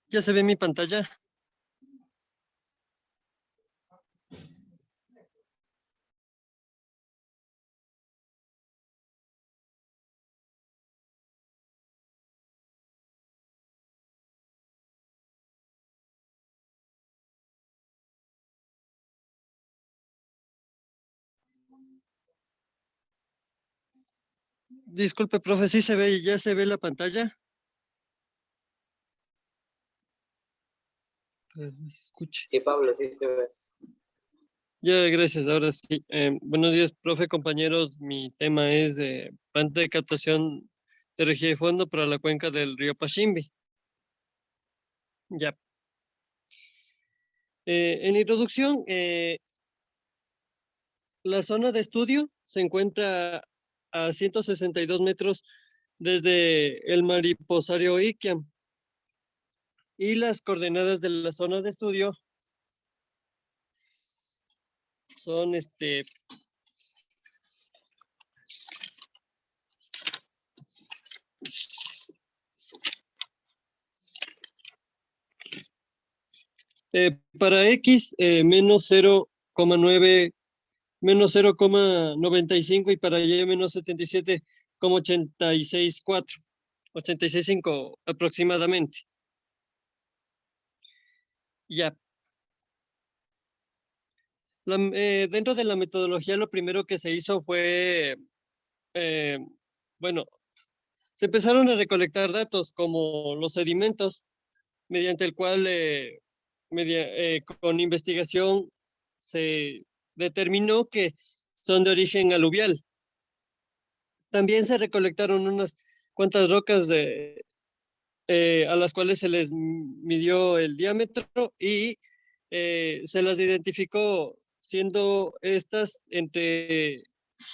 ¿Ya se ve mi pantalla? Disculpe, profe, ¿sí se ve, ya se ve la pantalla? Pues no se escuche. Sí, Pablo, sí se ve. Ya, gracias, ahora sí. Buenos días, profe, compañeros. Mi tema es planta de captación de energía de fondo para la cuenca del río Pashimbi. Ya. En introducción, la zona de estudio se encuentra a 162 metros desde el mariposario Iquiam. Y las coordenadas de la zona de estudio son para X menos 0,9, menos 0,95 y para Y menos 77,864, 86,5 aproximadamente. Ya. Dentro de la metodología, lo primero que se hizo fue, eh, bueno, se empezaron a recolectar datos como los sedimentos, mediante el cual, con investigación, se determinó que son de origen aluvial. También se recolectaron unas cuantas rocas a las cuales se les midió el diámetro y se las identificó siendo estas entre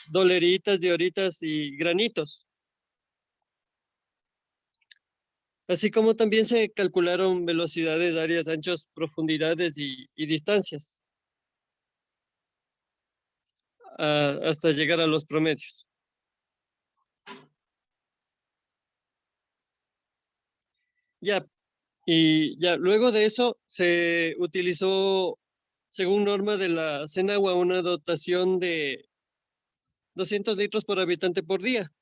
doleritas, dioritas y granitos. Así como también se calcularon velocidades, áreas, anchos, profundidades y distancias hasta llegar a los promedios. Ya, y ya luego de eso se utilizó, según norma de la CENAGUA, una dotación de 200 litros por habitante por día,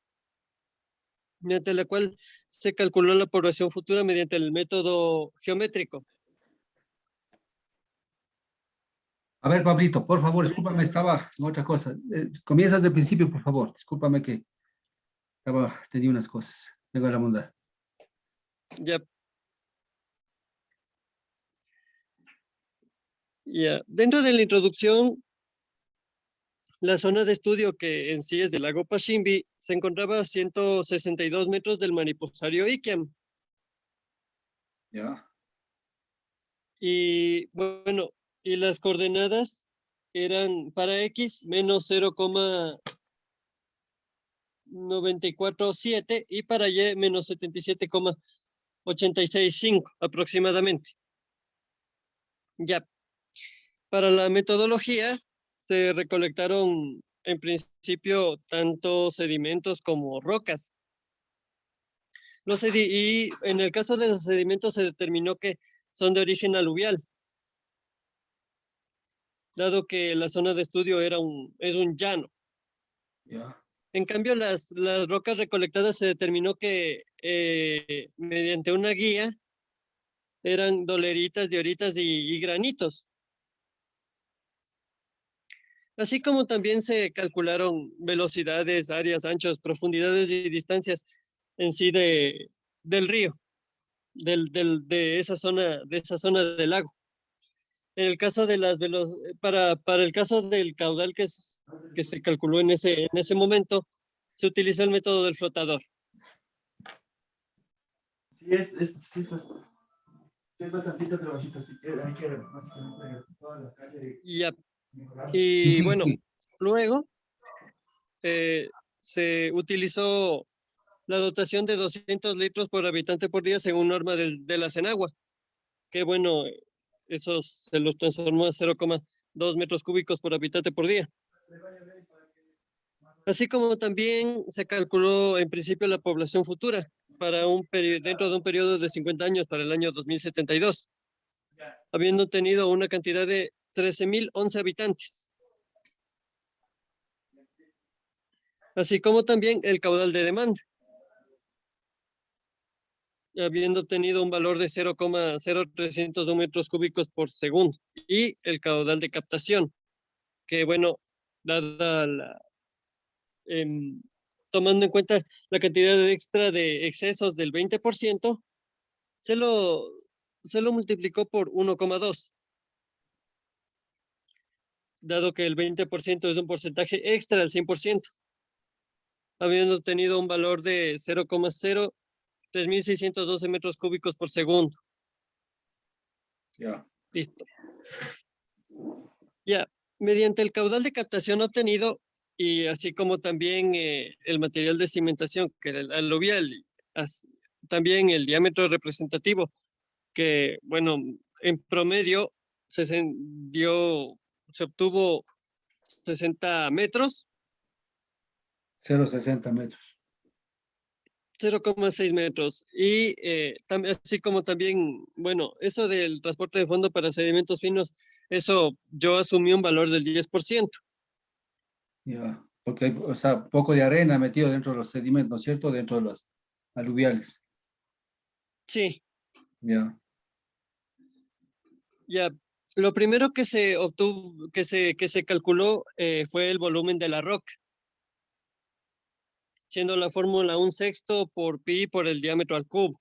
mediante la cual se calculó la población futura mediante el método geométrico. A ver, Pablito, por favor, discúlpame, estaba en otra cosa. Comienzas desde el principio, por favor. Discúlpame que tenía unas cosas. Vengo a la mondad. Ya. Ya. Dentro de la introducción, la zona de estudio, que en sí es del lago Pashimbi, se encontraba a 162 metros del mariposario Iquiam. Ya. Y bueno, y las coordenadas eran para X menos 0,947 y para Y menos 77,865 aproximadamente. Ya, para la metodología se recolectaron en principio tanto sedimentos como rocas. Y en el caso de los sedimentos se determinó que son de origen aluvial, dado que la zona de estudio es un llano. Ya. En cambio, las rocas recolectadas se determinó que mediante una guía eran doleritas, dioritas y granitos. Así como también se calcularon velocidades, áreas, anchos, profundidades y distancias en sí del río, de esa zona del lago. En el caso de para el caso del caudal que se calculó en ese momento, se utilizó el método del flotador. Sí, es bastante trabajito, así que hay que básicamente toda la calle mejorar. Y Sí, bueno, sí. luego se utilizó la dotación de 200 litros por habitante por día según norma de la CENAGUA, que bueno, esos se los transformó a 0,2 metros cúbicos por habitante por día. Así como también se calculó en principio la población futura, para dentro de un periodo de 50 años para el año 2072, habiendo tenido una cantidad de 13.011 habitantes, así como también el caudal de demanda, habiendo obtenido un valor de 0,0301 metros cúbicos por segundo, y el caudal de captación, que bueno, dada tomando en cuenta la cantidad extra de excesos del 20%, se lo multiplicó por 1,2, dado que el 20% es un porcentaje extra del 100%, habiendo obtenido un valor de 0,03612 metros cúbicos por segundo. Ya. Listo. Ya, mediante el caudal de captación obtenido y así como también el material de cimentación, que era el aluvial, también el diámetro representativo, que bueno, en promedio se obtuvo 60 metros, 0,60 metros. 0,6 metros. Y así como también, bueno, eso del transporte de fondo para sedimentos finos, eso yo asumí un valor del 10%. Ya. Porque hay, o sea, poco de arena metido dentro de los sedimentos, ¿no es cierto? Dentro de los aluviales. Sí, Ya. ya. Lo primero que se obtuvo, que se calculó fue el volumen de la roca, siendo la fórmula 1/6 por pi por el diámetro al cubo,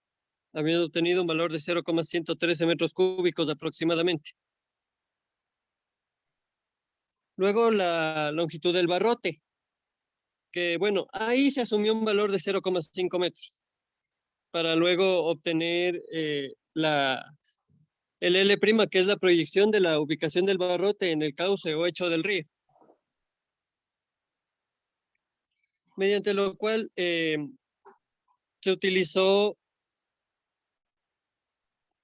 habiendo obtenido un valor de 0,113 metros cúbicos aproximadamente. Luego la longitud del barrote, que bueno, ahí se asumió un valor de 0,5 metros, para luego obtener el L', que es la proyección de la ubicación del barrote en el cauce o hecho del río, mediante lo cual se utilizó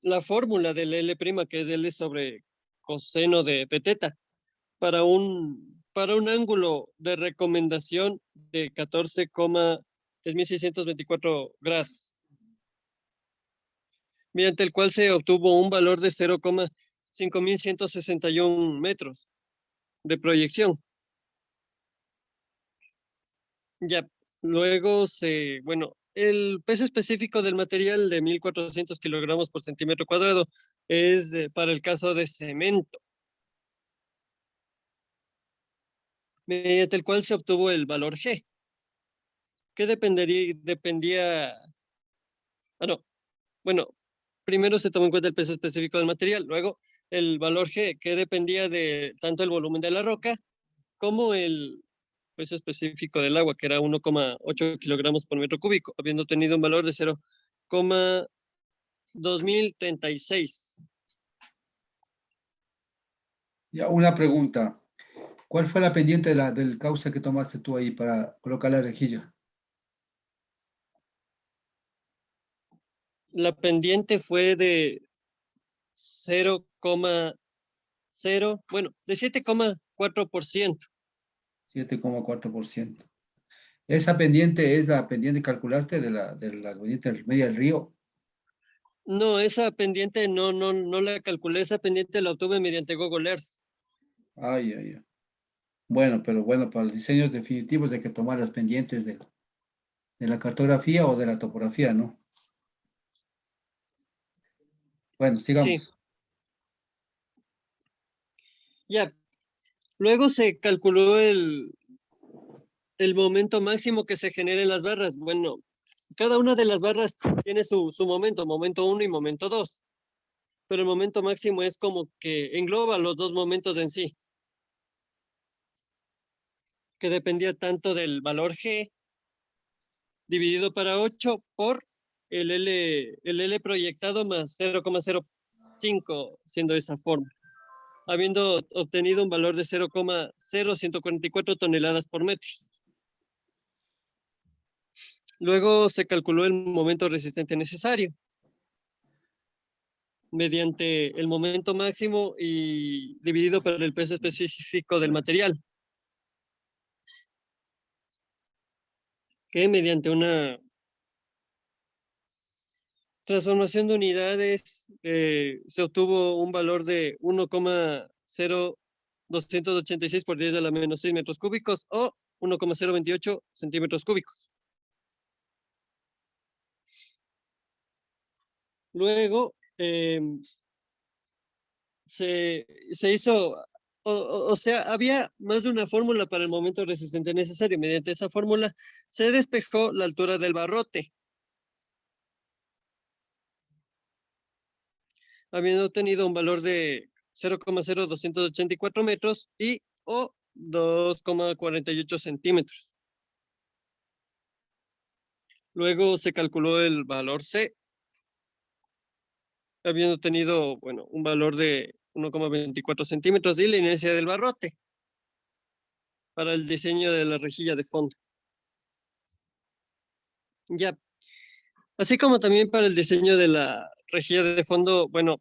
la fórmula del L', que es L sobre coseno de teta, para un ángulo de recomendación de 14,3624 grados, mediante el cual se obtuvo un valor de 0,5161 metros de proyección. Ya, luego bueno, el peso específico del material de 1.400 kilogramos por centímetro cuadrado es para el caso de cemento, mediante el cual se obtuvo el valor G, que no, bueno, primero se tomó en cuenta el peso específico del material, luego el valor G, que dependía de tanto el volumen de la roca como el peso específico del agua, que era 1,8 kilogramos por metro cúbico, habiendo tenido un valor de 0,2036. Ya, una pregunta. ¿Cuál fue la pendiente del cauce que tomaste tú ahí para colocar la rejilla? La pendiente fue de 0,0, bueno, de 7,4%. 7,4%. ¿Esa pendiente es la pendiente que calculaste de la pendiente media del río? No, esa pendiente no la calculé, esa pendiente la obtuve mediante Google Earth. Ay, ay, ay. Bueno, pero bueno, para los diseños definitivos hay que tomar las pendientes de la cartografía o de la topografía, ¿no? Bueno, sigamos. Sí, ya. Luego se calculó el momento máximo que se genera en las barras. Bueno, cada una de las barras tiene su momento 1 y momento 2, pero el momento máximo es como que engloba los dos momentos en sí, que dependía tanto del valor G dividido para 8 por el L proyectado más 0,05, siendo de esa forma, habiendo obtenido un valor de 0,0144 toneladas por metro. Luego se calculó el momento resistente necesario mediante el momento máximo y dividido por el peso específico del material, que mediante transformación de unidades, se obtuvo un valor de 1,0286 por 10 a la menos 6 metros cúbicos o 1,028 centímetros cúbicos. Luego, se hizo, o sea, había más de una fórmula para el momento resistente necesario. Mediante esa fórmula se despejó la altura del barrote, habiendo tenido un valor de 0,0284 metros y o 2,48 centímetros. Luego se calculó el valor C, habiendo tenido, bueno, un valor de 1,24 centímetros y la inercia del barrote para el diseño de la rejilla de fondo. Ya, así como también para el diseño de la rejilla de fondo, bueno,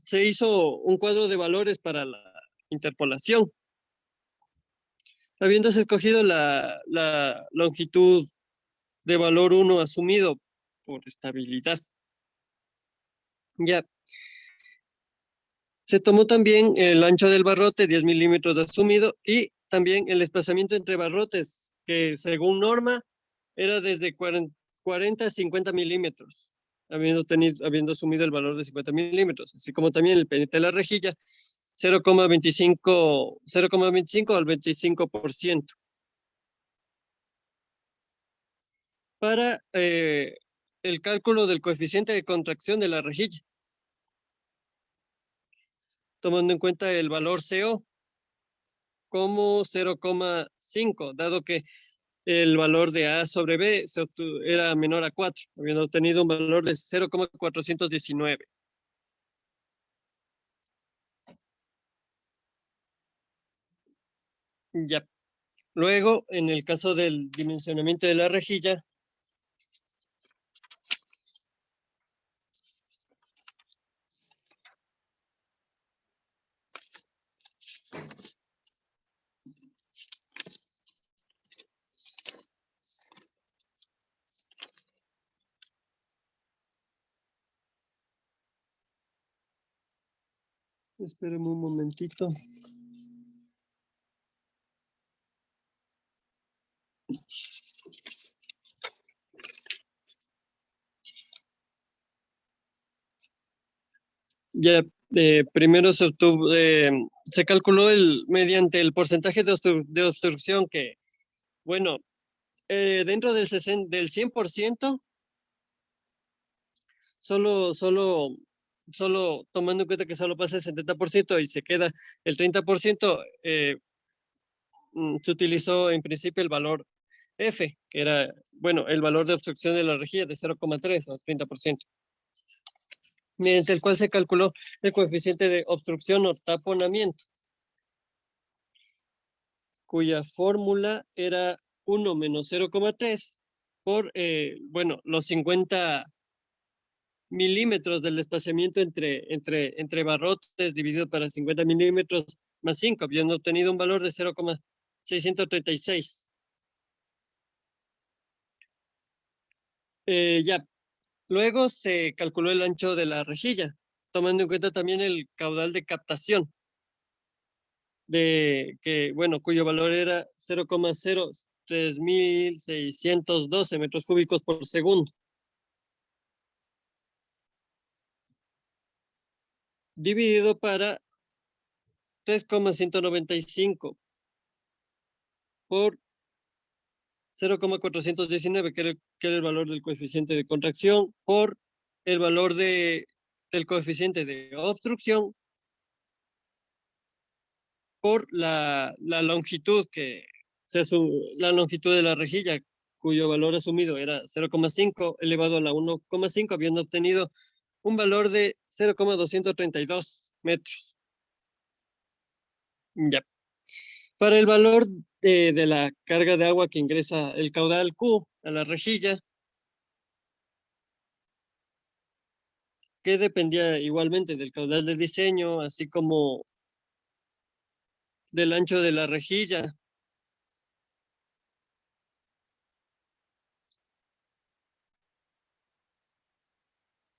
se hizo un cuadro de valores para la interpolación, habiéndose escogido la longitud de valor 1 asumido por estabilidad. Ya. Se tomó también el ancho del barrote, 10 milímetros asumido, y también el desplazamiento entre barrotes, que según norma era desde 40 a 50 milímetros, habiendo asumido el valor de 50 milímetros, así como también el pendiente de la rejilla, 0,25 al 25%. Para el cálculo del coeficiente de contracción de la rejilla, tomando en cuenta el valor CO como 0,5, dado que el valor de A sobre B era menor a 4, habiendo obtenido un valor de 0,419. Ya. Luego, en el caso del dimensionamiento de la rejilla, espérenme un momentito. Ya, primero se calculó mediante el porcentaje de obstrucción que, bueno, dentro del 100%, solo tomando en cuenta que solo pasa el 70% y se queda el 30%, se utilizó en principio el valor F, que era, bueno, el valor de obstrucción de la rejilla de 0,3 o 30%, mediante el cual se calculó el coeficiente de obstrucción o taponamiento, cuya fórmula era 1 menos 0,3 por, bueno, los 50 milímetros del desplazamiento entre barrotes dividido para 50 milímetros más 5, habiendo obtenido un valor de 0,636. Ya, luego se calculó el ancho de la rejilla, tomando en cuenta también el caudal de captación, cuyo valor era 0,03612 metros cúbicos por segundo. Dividido para 3,195 por 0,419, que era el valor del coeficiente de contracción, por el valor del coeficiente de obstrucción, por la longitud la longitud de la rejilla, cuyo valor asumido era 0,5 elevado a la 1,5, habiendo obtenido un valor de 0,232 metros. Ya. Para el valor de la carga de agua que ingresa el caudal Q a la rejilla, que dependía igualmente del caudal de diseño, así como del ancho de la rejilla.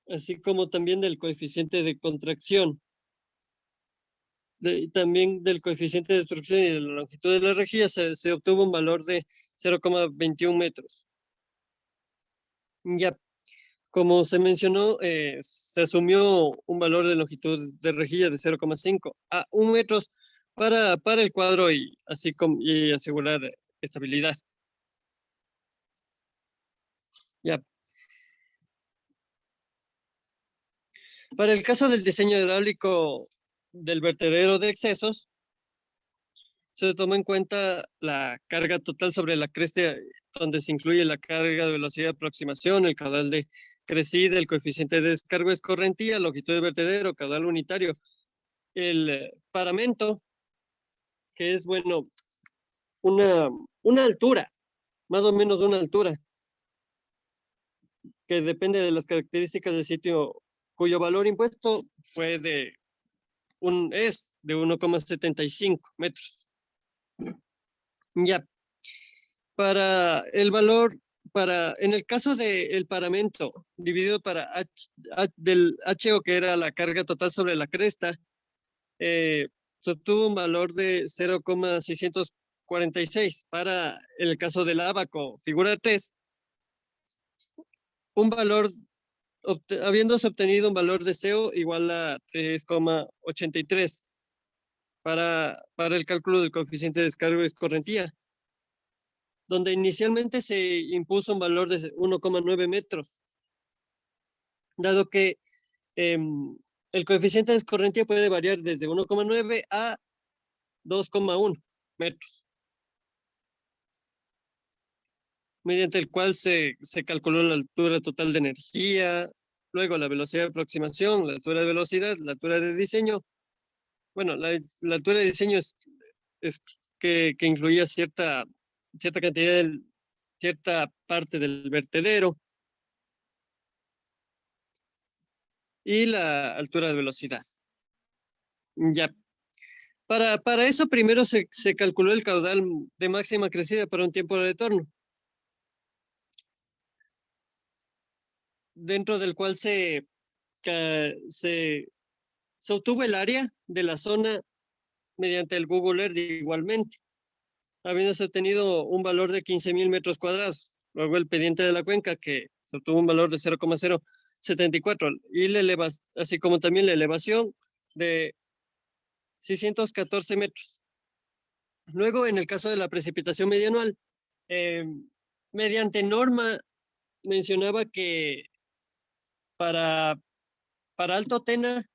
así como también del coeficiente de contracción, también del coeficiente de destrucción y de la longitud de la rejilla se obtuvo un valor de 0,21 metros. Ya, como se mencionó, se asumió un valor de longitud de rejilla de 0,5 a 1 metros para el cuadro y así como y asegurar estabilidad. Ya. Para el caso del diseño hidráulico del vertedero de excesos, se toma en cuenta la carga total sobre la cresta, donde se incluye la carga de velocidad de aproximación, el caudal de crecida, el coeficiente de descargo escorrentía, longitud de vertedero, caudal unitario, el paramento, que es, bueno, una altura, más o menos una altura, que depende de las características del sitio, cuyo valor impuesto es de 1,75 metros. Ya, para el valor, en el caso del paramento, dividido del HO, que era la carga total sobre la cresta, se obtuvo un valor de 0,646. Para el caso del abaco, figura 3, un valor, habiéndose obtenido un valor de CO igual a 3,83 para el cálculo del coeficiente de descargo de escorrentía, donde inicialmente se impuso un valor de 1,9 metros, dado que el coeficiente de escorrentía puede variar desde 1,9 a 2,1 metros, mediante el cual se calculó la altura total de energía, luego la velocidad de aproximación, la altura de velocidad, la altura de diseño. Bueno, la altura de diseño es que incluía cierta cantidad, cierta parte del vertedero, y la altura de velocidad. Ya. Para eso primero se calculó el caudal de máxima crecida para un tiempo de retorno, dentro del cual se obtuvo el área de la zona mediante el Google Earth igualmente, habiéndose obtenido un valor de 15.000 metros cuadrados. Luego el pendiente de la cuenca, que se obtuvo un valor de 0,074, y así como también la elevación de 614 metros. Luego, en el caso de la precipitación medianual, mediante norma mencionaba que para Alto Tena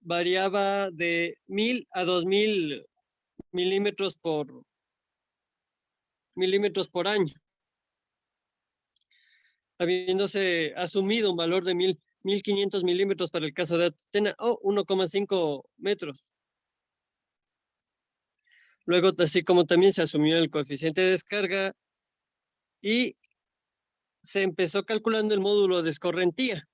variaba de 1.000 a 2.000 milímetros por año, habiéndose asumido un valor de 1.500 milímetros para el caso de Alto Tena, o 1,5 metros. Luego, así como también se asumió el coeficiente de descarga y se empezó calculando el módulo de escorrentía,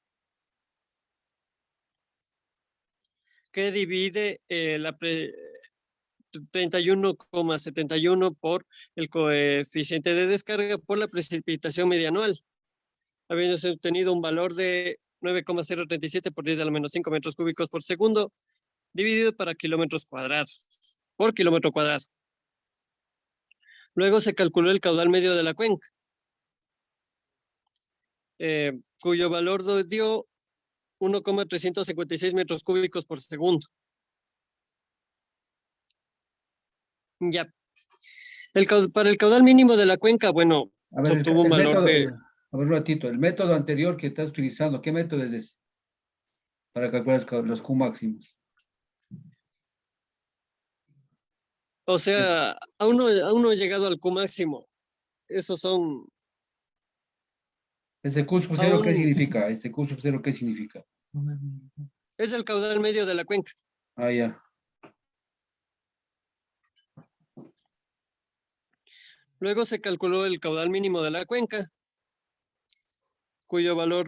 que divide la 31,71 por el coeficiente de descarga por la precipitación medianual, habiéndose obtenido un valor de 9,037 por 10 a la menos 5 metros cúbicos por segundo, dividido para kilómetros cuadrados, por kilómetro cuadrado. Luego se calculó el caudal medio de la cuenca, cuyo valor dio 1,356 metros cúbicos por segundo. Ya. Para el caudal mínimo de la cuenca, bueno, A ver, se obtuvo un valor de... A ver, un ratito, el método anterior que estás utilizando, ¿qué método es ese? Para calcular los Q máximos. O sea, aún no he llegado al Q máximo. Esos son... ¿Este Q sub 0 qué significa? ¿Este Q sub 0 qué significa? Es el caudal medio de la cuenca. Ah, ya. Luego se calculó el caudal mínimo de la cuenca, cuyo valor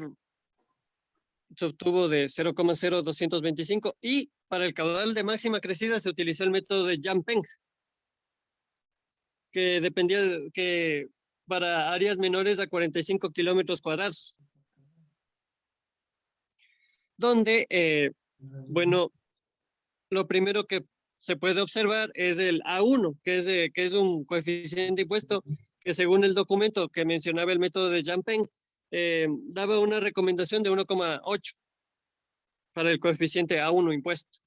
se obtuvo de 0,0225, y para el caudal de máxima crecida se utilizó el método de Jampeng, que dependía que para áreas menores a 45 kilómetros cuadrados. donde, bueno, lo primero que se puede observar es el A1, que es un coeficiente impuesto que según el documento que mencionaba el método de Jampeng, daba una recomendación de 1,8 para el coeficiente A1 impuesto.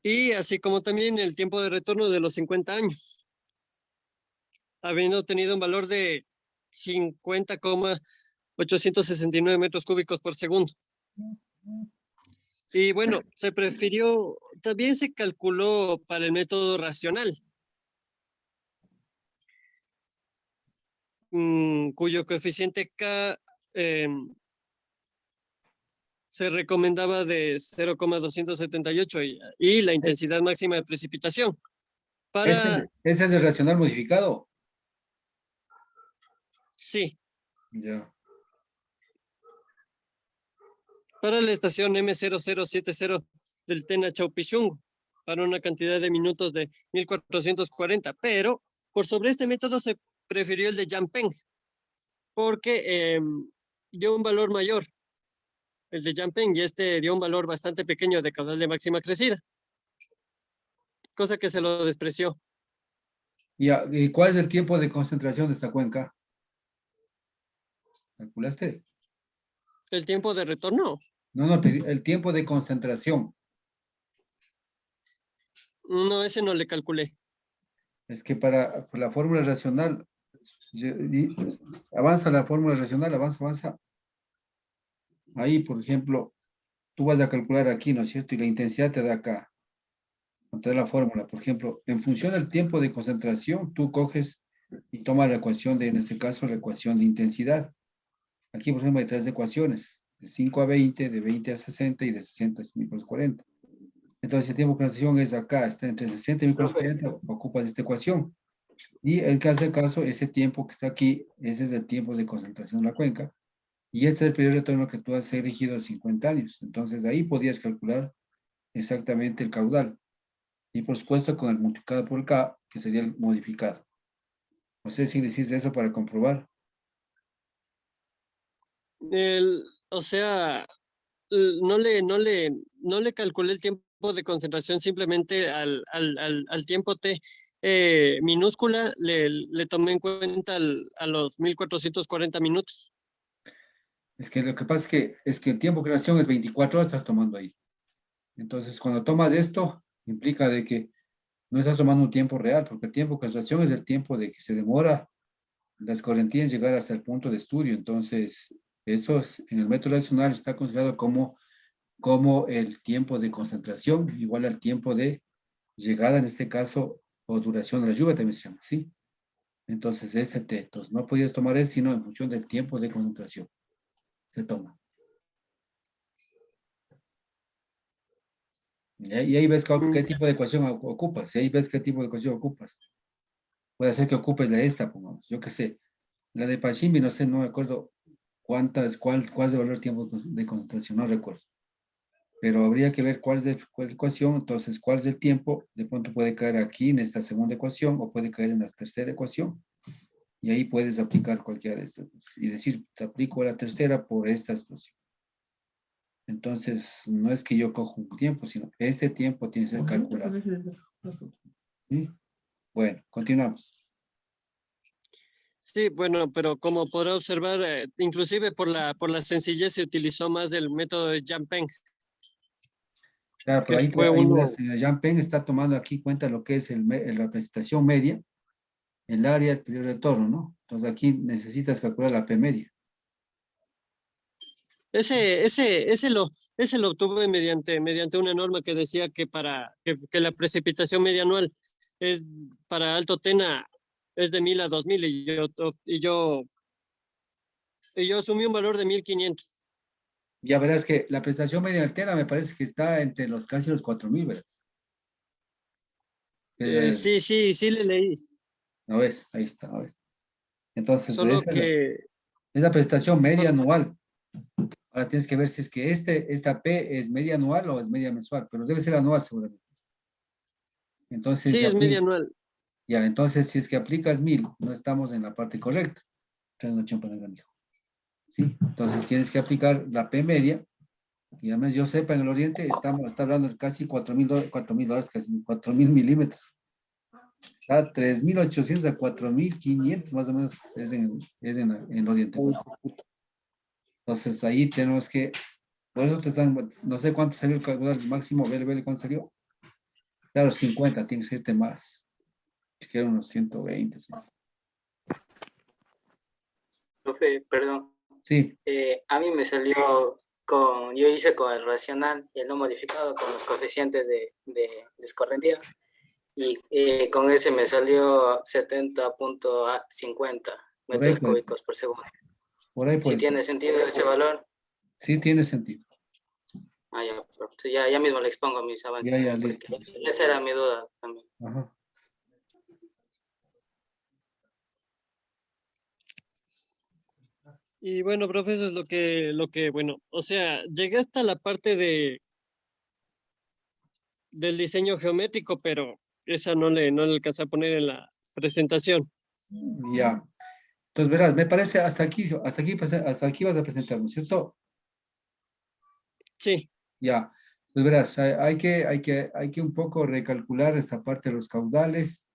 Y así como también el tiempo de retorno de los 50 años, habiendo tenido un valor de 50,869 metros cúbicos por segundo. Y bueno, se prefirió, también se calculó para el método racional, cuyo coeficiente K se recomendaba de 0,278 y la intensidad máxima de precipitación. Para, ¿Ese es el racional modificado? sí, Ya. para la estación M0070 del Tena Chaupichungo, para una cantidad de minutos de 1440, pero por sobre este método se prefirió el de Jampeng, porque dio un valor mayor, el de Jampeng, y este dio un valor bastante pequeño de caudal de máxima crecida, cosa que se lo despreció. Ya, ¿y cuál es el tiempo de concentración de esta cuenca? ¿Calculaste? El tiempo de retorno, No, el tiempo de concentración. no, ese no le calculé. Es que para la fórmula racional, avanza la fórmula racional, avanza. Ahí, por ejemplo, tú vas a calcular aquí, ¿no es cierto? Y la intensidad te da acá. Te da la fórmula. Por ejemplo, en función del tiempo de concentración, tú coges y tomas la ecuación de, en este caso, la ecuación de intensidad. Aquí, por ejemplo, hay tres ecuaciones, de 5 a 20, de 20 a 60 y de 60 a 40. Entonces, el tiempo de concentración es acá, está entre 60 y 40, ocupas esta ecuación. Y el que hace caso, ese tiempo que está aquí, ese es el tiempo de concentración de la cuenca. Y este es el periodo de retorno que tú has elegido 50 años. Entonces, ahí podías calcular exactamente el caudal. Y por supuesto, con el multiplicado por el K, que sería el modificado. No sé si le hiciste eso para comprobar. O sea, no le calculé el tiempo de concentración, simplemente al tiempo T minúscula le tomé en cuenta a los 1440 minutos. Es que lo que pasa es que el tiempo de creación es 24 horas, estás tomando ahí. Entonces, cuando tomas esto, implica de que no estás tomando un tiempo real, porque el tiempo de concentración es el tiempo de que se demora las correntías en llegar hasta el punto de estudio. Entonces, en el método racional está considerado como el tiempo de concentración, igual al tiempo de llegada, en este caso, o duración de la lluvia también se llama, ¿sí? Entonces, entonces no podías tomar eso, sino en función del tiempo de concentración. Se toma. Y ahí ves qué tipo de ecuación ocupas, y ahí ves qué tipo de ecuación ocupas. Puede ser que ocupes la esta, pongamos, yo qué sé. La de Pachimbi, no sé, no me acuerdo cuál es de valor tiempo de concentración, no recuerdo. Pero habría que ver cuál es la ecuación, entonces cuál es el tiempo, de pronto puede caer aquí en esta segunda ecuación o puede caer en la tercera ecuación. Y ahí puedes aplicar cualquiera de estas y decir, te aplico la tercera por esta situación. Entonces, no es que yo cojo un tiempo, sino este tiempo tiene que ser calculado. ¿Sí? Bueno, continuamos. Sí, bueno, pero como podrá observar, inclusive por la sencillez se utilizó más el método de Jampeng, Claro, pero que ahí fue hay una, uno. señora Jean Pen está tomando aquí cuenta lo que es la presentación media, el área, el periodo de retorno, ¿no? Entonces aquí necesitas calcular la P media. Ese lo obtuve mediante una norma que decía que que la precipitación media anual es para Alto Tena es de 1000 a 2000 y yo asumí un valor de 1500. Ya verás que la presentación media altera me parece que está entre los casi los 4000, ¿verdad? Sí le leí, ¿No ves? Ahí está, ¿no ves? Entonces, solo que es la prestación media por- anual. Ahora tienes que ver si es que esta P es media anual o es media mensual, pero debe ser anual seguramente. Entonces, sí es media anual. ya, entonces si es que aplicas 1000, no estamos en la parte correcta. Entonces, no chompa, hijo. ¿sí? Entonces tienes que aplicar la P media. Y además yo sepa, en el oriente está hablando de casi $4,000, casi 4,000 milímetros. Está 3,800 a 4,500 más o menos es en el oriente. Entonces ahí tenemos que, por eso te están, no sé cuánto salió el calcular el máximo, vele cuánto salió. Claro, 50, tiene que ser más. Si quiero unos 120. ¿Sí? Profe, perdón. Sí. A mí me salió yo hice con el racional y el no modificado con los coeficientes de escorrentía. Y con ese me salió 70.50 Por ahí metros puede ser. cúbicos por segundo. Por ahí Si puede ser. tiene sentido ese valor, Sí, tiene sentido. ya mismo le expongo mis avances. Ya, listo. Esa era mi duda también. Ajá. Y bueno, profe, eso es bueno, o sea, llegué hasta la parte del diseño geométrico, pero esa no le alcancé a poner en la presentación. Ya. Entonces, verás, me parece hasta aquí vas a presentar, ¿no es cierto? Sí, Ya. Pues verás, hay que un poco recalcular esta parte de los caudales,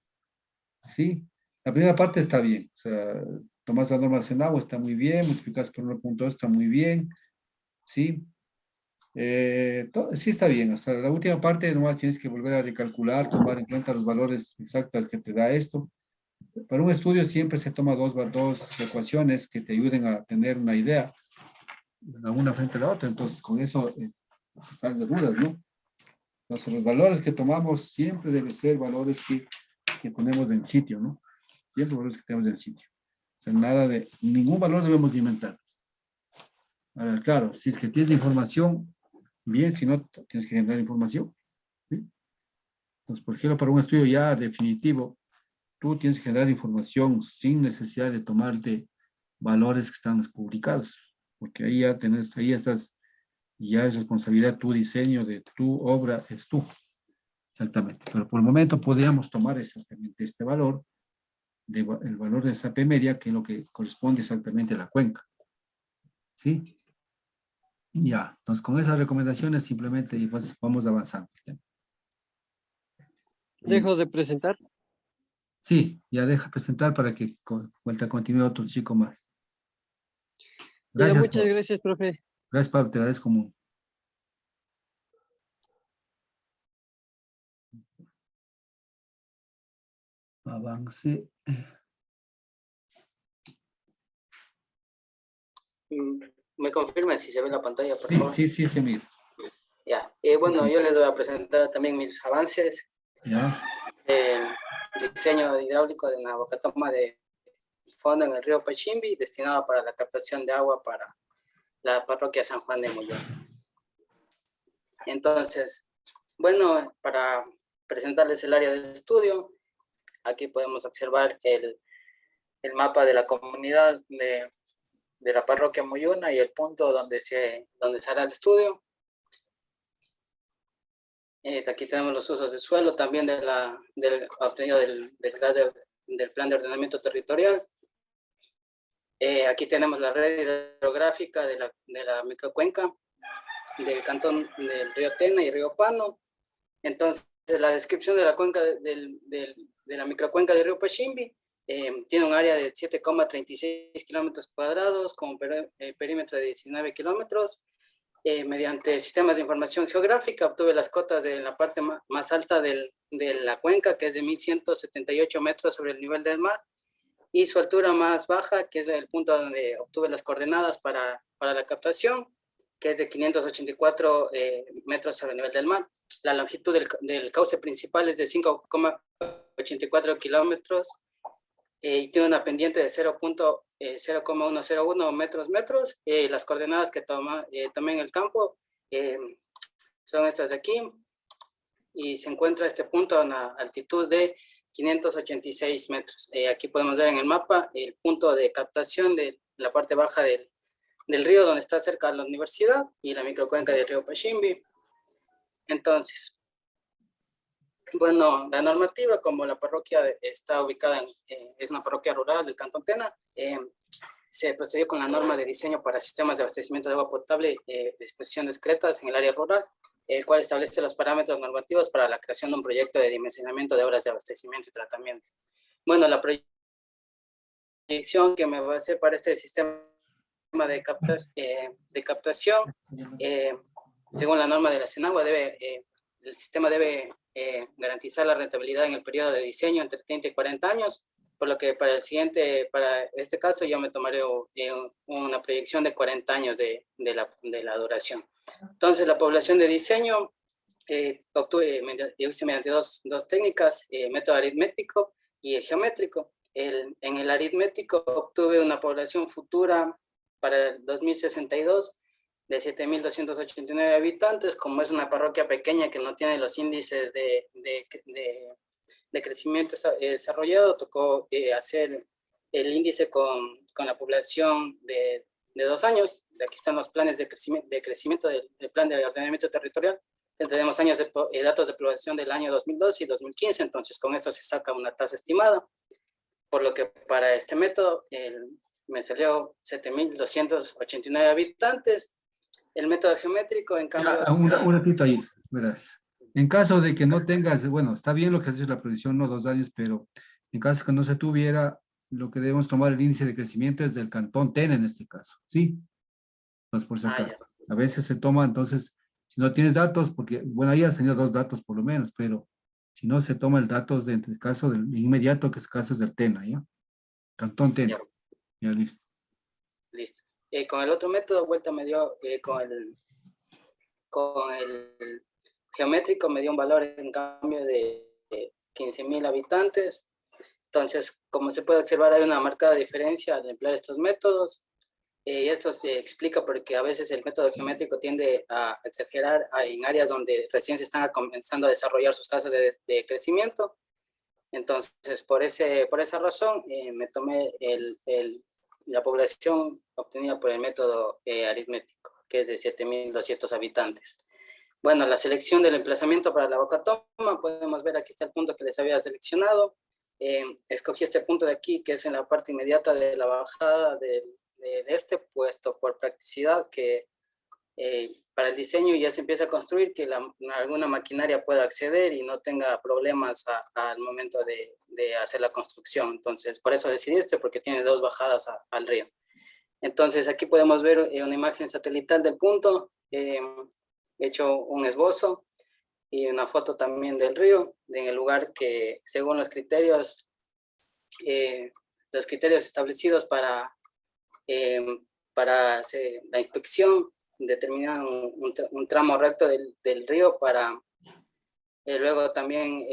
¿sí? La primera parte está bien, o sea, tomas las normas en agua, está muy bien, multiplicas por 1,2, está muy bien, ¿sí? Sí está bien, hasta la última parte nomás tienes que volver a recalcular, tomar en cuenta los valores exactos que te da esto. Para un estudio siempre se toma dos ecuaciones que te ayuden a tener una idea, la una frente a la otra, entonces con eso sales de dudas, ¿no? Entonces los valores que tomamos siempre deben ser valores que ponemos en sitio, ¿no? Siempre valores que tenemos en sitio. O sea, ningún valor debemos inventar. Ahora, claro, si es que tienes la información, bien, si no, tienes que generar información, ¿sí? Entonces, por ejemplo, para un estudio ya definitivo, tú tienes que generar información sin necesidad de tomarte valores que están publicados, porque ahí ya es responsabilidad tu diseño de tu obra, es tú, exactamente. Pero por el momento podríamos tomar exactamente este valor, el valor de esa P media, que es lo que corresponde exactamente a la cuenca, ¿sí? Ya, entonces con esas recomendaciones simplemente pues, vamos avanzando. dejo de presentar. Sí, ya deja presentar para que vuelta continúe otro chico más. Ya, Gracias, muchas gracias, profe. gracias, Pablo, te agradezco mucho. Avance. ¿Me confirman si se ve la pantalla, por Sí, favor? sí, amigo. Ya. Bueno, yo les voy a presentar también mis avances. Ya, Diseño hidráulico de una bocatoma de fondo en el río Pachimbi, destinado para la captación de agua para la parroquia San Juan de Mollón. Entonces, bueno, para presentarles el área de estudio, aquí podemos observar el mapa de la comunidad de la parroquia Moyuna y el punto donde se hará el estudio. Aquí tenemos los usos de suelo, también obtenido del plan de ordenamiento territorial. Aquí tenemos la red hidrográfica de la microcuenca del cantón del río Tena y río Pano. Entonces, la descripción de la cuenca de la microcuenca del río Pachimbi tiene un área de 7,36 kilómetros cuadrados con perímetro de 19 kilómetros. Mediante sistemas de información geográfica obtuve las cotas de la parte más alta de la cuenca, que es de 1,178 metros sobre el nivel del mar, y su altura más baja, que es el punto donde obtuve las coordenadas para la captación, que es de 584 metros sobre el nivel del mar. La longitud del cauce principal es de 5,84 kilómetros y tiene una pendiente de 0,101 metros. Las coordenadas que tomé en el campo son estas de aquí, y se encuentra este punto a una altitud de 586 metros. Aquí podemos ver en el mapa el punto de captación de la parte baja del río, donde está cerca de la universidad, y la microcuenca del río Pachimbi. Entonces, bueno, la normativa, como la parroquia está ubicada es una parroquia rural del Cantón Tena, se procedió con la norma de diseño para sistemas de abastecimiento de agua potable de disposición discretas en el área rural, el cual establece los parámetros normativos para la creación de un proyecto de dimensionamiento de obras de abastecimiento y tratamiento. Bueno, la proyección que me va a hacer para este sistema de captación, según la norma de la Senagua, el sistema debe garantizar la rentabilidad en el periodo de diseño entre 30 y 40 años, por lo que para este caso yo me tomaré una proyección de 40 años de la duración. Entonces, la población de diseño hice mediante dos técnicas, método aritmético y el geométrico. En el aritmético obtuve una población futura para el 2062 de 7.289 habitantes. Como es una parroquia pequeña que no tiene los índices de crecimiento desarrollado, tocó hacer el índice con la población de 2 años. Aquí están los planes de crecimiento del plan de ordenamiento territorial. Tenemos años de datos de población del año 2002 y 2015, entonces con eso se saca una tasa estimada, por lo que para este método me salió 7.289 habitantes. El método geométrico, en cambio... Un ratito ahí, verás. En caso de que no tengas, bueno, está bien lo que has hecho la proyección, no 2 años, pero en caso que no se tuviera, lo que debemos tomar el índice de crecimiento es del Cantón Tena en este caso, ¿sí? Entonces, por si acaso. A veces se toma, entonces, si no tienes datos, porque, bueno, ahí has tenido 2 datos por lo menos, pero si no se toma el datos de, en el caso del inmediato, que es caso es del Tena, ¿ya? Cantón Tena. Ya, listo. Listo. Con el otro método, vuelta me dio, con el geométrico me dio un valor en cambio de 15.000 habitantes. Entonces, como se puede observar, hay una marcada diferencia al emplear estos métodos. Y esto se explica porque a veces el método geométrico tiende a exagerar en áreas donde recién se están comenzando a desarrollar sus tasas de crecimiento. Entonces, por esa razón, me tomé la población obtenida por el método aritmético, que es de 7.200 habitantes. Bueno, la selección del emplazamiento para la boca toma, podemos ver aquí está el punto que les había seleccionado. Escogí este punto de aquí, que es en la parte inmediata de la bajada de este puesto por practicidad, que para el diseño ya se empieza a construir, que alguna maquinaria pueda acceder y no tenga problemas al momento de hacer la construcción. Entonces, por eso decidí porque tiene 2 bajadas al río. Entonces, aquí podemos ver una imagen satelital del punto. He hecho un esbozo y una foto también del río, en el lugar que, según los criterios establecidos para la inspección, determinar un tramo recto del río para luego también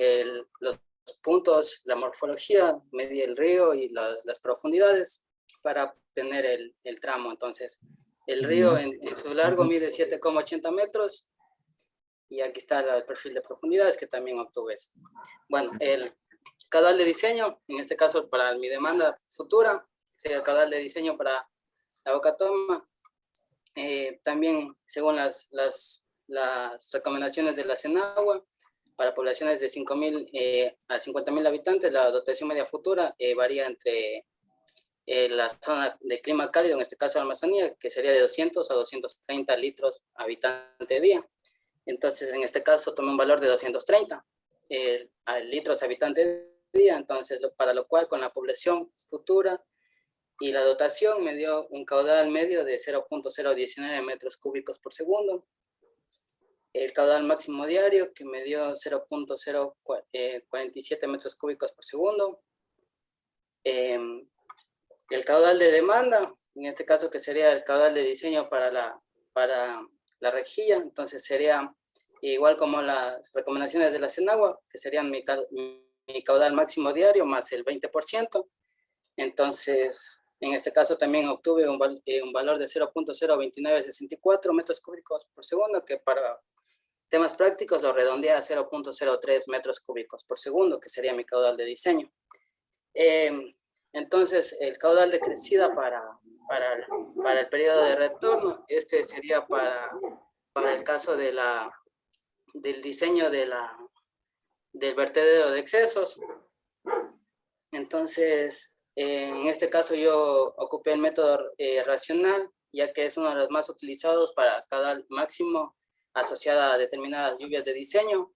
los puntos, la morfología, medir el río y las profundidades para obtener el tramo. Entonces, el río en su largo mide 7,80 metros y aquí está el perfil de profundidades que también obtuve eso. Bueno, el caudal de diseño, en este caso para mi demanda futura, sería el caudal de diseño para la boca toma. También, según las recomendaciones de la Senagua, para poblaciones de 5.000 a 50.000 habitantes, la dotación media futura varía entre la zona de clima cálido, en este caso la Amazonía, que sería de 200 a 230 litros habitante día. Entonces, en este caso, tomé un valor de 230 litros habitante día. Entonces, para lo cual, con la población futura y la dotación, me dio un caudal medio de 0.019 metros cúbicos por segundo. El caudal máximo diario, que me dio 0.047 metros cúbicos por segundo. El caudal de demanda, en este caso que sería el caudal de diseño para la rejilla, entonces sería igual como las recomendaciones de la Senagua, que serían mi caudal máximo diario más el 20%. Entonces, en este caso también obtuve un valor de 0.02964 metros cúbicos por segundo, que para temas prácticos lo redondeé a 0.03 metros cúbicos por segundo, que sería mi caudal de diseño. Entonces, el caudal de crecida para el periodo de retorno, este sería para el caso del diseño del vertedero de excesos. Entonces, En este caso yo ocupé el método racional, ya que es uno de los más utilizados para caudal máximo asociada a determinadas lluvias de diseño.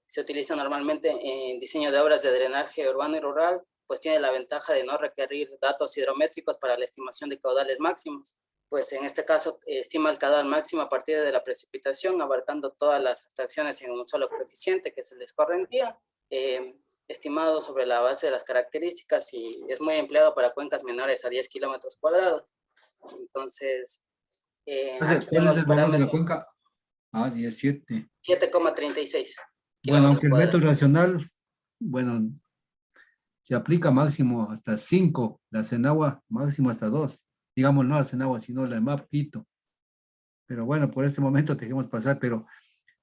Se utiliza normalmente en diseño de obras de drenaje urbano y rural, pues tiene la ventaja de no requerir datos hidrométricos para la estimación de caudales máximos. Pues en este caso estima el caudal máximo a partir de la precipitación, abarcando todas las abstracciones en un solo coeficiente, que es el de escorrentía, estimado sobre la base de las características, y es muy empleado para cuencas menores a 10 kilómetros cuadrados. Entonces, aquí ¿Cuál tengo es los el valor de la parámetros. cuenca? Ah, 17. 7,36 Bueno, kilómetros aunque el método cuadrados. racional, bueno, se aplica máximo hasta 5, la Senagua máximo hasta 2. Digamos, no la Senagua, sino la MAP Quito. Pero bueno, por este momento dejemos pasar, pero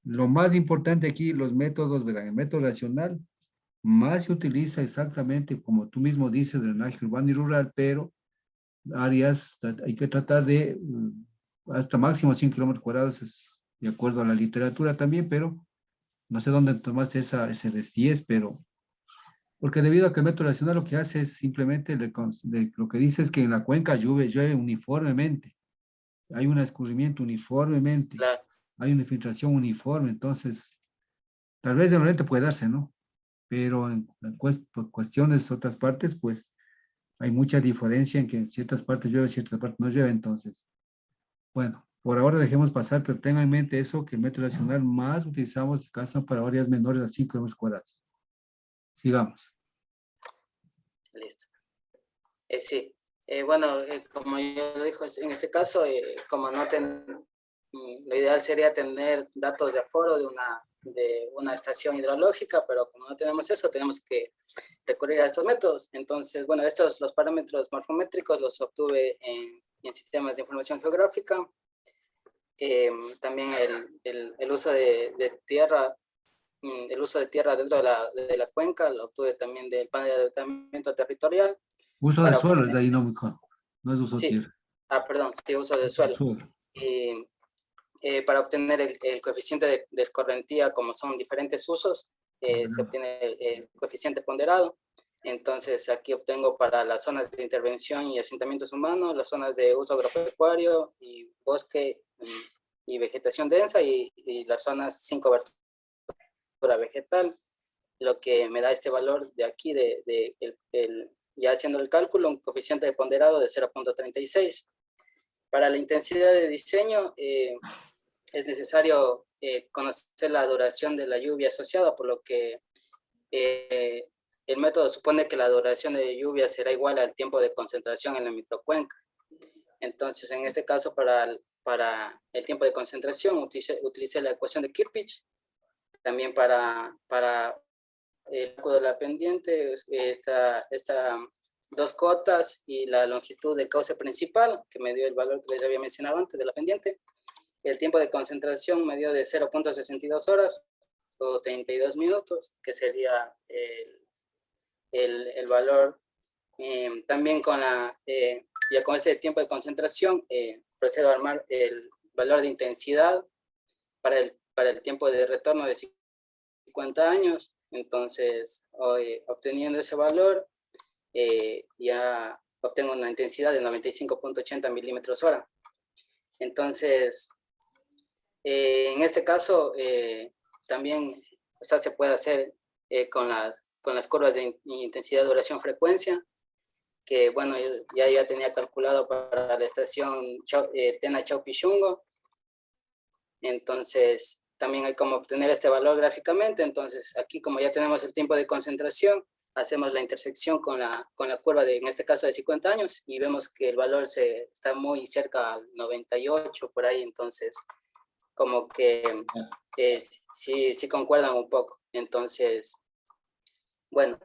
lo más importante aquí, los métodos, ¿verdad? El método racional más se utiliza exactamente, como tú mismo dices, drenaje urbano y rural, pero áreas, hay que tratar de hasta máximo 100 kilómetros cuadrados, es de acuerdo a la literatura también, pero no sé dónde tomaste ese de 10, pero porque debido a que el método racional lo que hace es simplemente lo que dice es que en la cuenca llueve uniformemente, hay un escurrimiento uniformemente, Claro. hay una infiltración uniforme, entonces tal vez de repente puede darse, ¿no? Pero en por cuestiones de otras partes, pues hay mucha diferencia en que en ciertas partes llueve, en ciertas partes no llueve, entonces, bueno, por ahora dejemos pasar, pero tenga en mente eso, que el método racional más utilizamos casa para áreas menores a 5 kilómetros cuadrados. Sigamos. Listo. Sí. Bueno, como yo lo dijo, en este caso, como no lo ideal sería tener datos de aforo de una estación hidrológica, pero como no tenemos eso, tenemos que recurrir a estos métodos. Entonces, bueno, los parámetros morfométricos los obtuve en sistemas de información geográfica. También el uso de tierra, el uso de tierra dentro de la cuenca lo obtuve también del panel de adaptamiento territorial. Uso de Para suelo, es de obtener, ahí, no, mijo. No es uso de sí, tierra. perdón, sí, uso del Uso de suelo. suelo. Para obtener el coeficiente de escorrentía, como son diferentes usos, se obtiene el coeficiente ponderado. Entonces aquí obtengo para las zonas de intervención y asentamientos humanos, las zonas de uso agropecuario y bosque y vegetación densa, y las zonas sin cobertura vegetal, lo que me da este valor de aquí, ya haciendo el cálculo, un coeficiente de ponderado de 0,36. Para la intensidad de diseño, es necesario conocer la duración de la lluvia asociada, por lo que el método supone que la duración de lluvia será igual al tiempo de concentración en la microcuenca. Entonces, en este caso, para el tiempo de concentración, utilicé la ecuación de Kirchhoff. También para el arco de la pendiente, esta dos cotas y la longitud del cauce principal, que me dio el valor que les había mencionado antes de la pendiente. El tiempo de concentración me dio de 0,62 horas o 32 minutos, que sería el valor. También ya con este tiempo de concentración, procedo a armar el valor de intensidad para el tiempo de retorno de 50 años. Entonces, obteniendo ese valor, ya obtengo una intensidad de 95,80 milímetros hora. Entonces, en este caso, también se puede hacer con las curvas de intensidad, duración, frecuencia, que bueno, ya tenía calculado para la estación Tena Chaupichungo. Entonces, también hay como obtener este valor gráficamente. Entonces, aquí como ya tenemos el tiempo de concentración, hacemos la intersección con la curva en este caso de 50 años, y vemos que el valor está muy cerca al 98 por ahí. Entonces, como que sí concuerdan un poco. Entonces, bueno,